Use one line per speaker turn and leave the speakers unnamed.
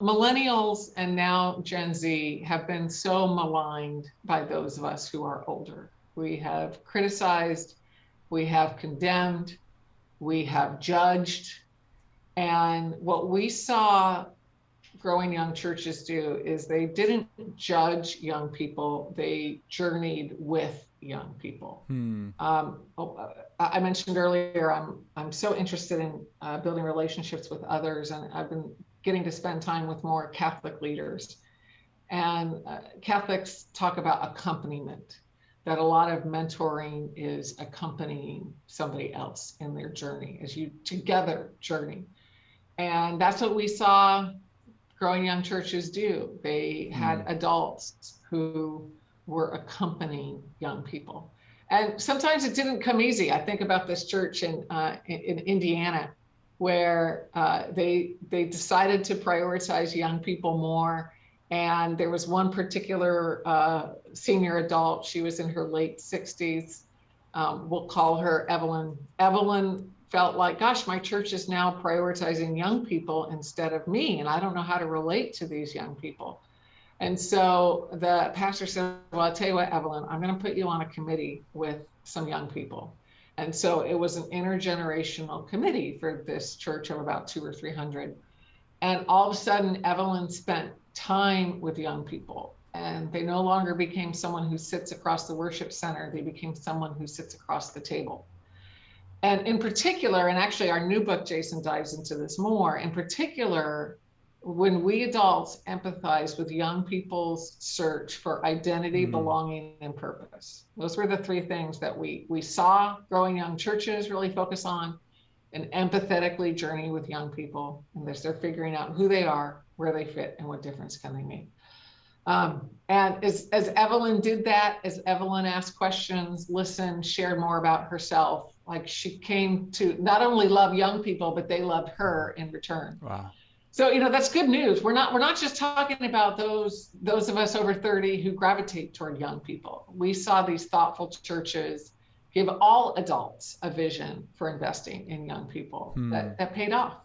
millennials and now Gen Z have been so maligned by those of us who are older. We have criticized, we have condemned, we have judged. And what we saw growing young churches do is they didn't judge young people, they journeyed with young people. I mentioned earlier, I'm so interested in building relationships with others, and I've been getting to spend time with more Catholic leaders. And Catholics talk about accompaniment, that a lot of mentoring is accompanying somebody else in their journey as you together journey. And that's what we saw growing young churches do. They had adults who were accompanying young people. And sometimes it didn't come easy. I think about this church in Indiana, where they decided to prioritize young people more. And there was one particular senior adult. She was in her late 60s. We'll call her Evelyn. Evelyn felt like, gosh, my church is now prioritizing young people instead of me, and I don't know how to relate to these young people. And so the pastor said, well, I'll tell you what, Evelyn, I'm going to put you on a committee with some young people. And so it was an intergenerational committee for this church of about 200 or 300. And all of a sudden, Evelyn spent time with young people, and they no longer became someone who sits across the worship center. They became someone who sits across the table. And in particular, and actually our new book, Jason, dives into this more, in particular, when we adults empathize with young people's search for identity, belonging, and purpose. Those were the three things that we saw growing young churches really focus on, and empathetically journey with young people. And as they're figuring out who they are, where they fit, and what difference can they make. And as Evelyn did that, as Evelyn asked questions, listened, shared more about herself, like she came to not only love young people, but they loved her in return.
Wow.
So, that's good news. We're not just talking about those of us over 30 who gravitate toward young people. We saw these thoughtful churches give all adults a vision for investing in young people that paid off.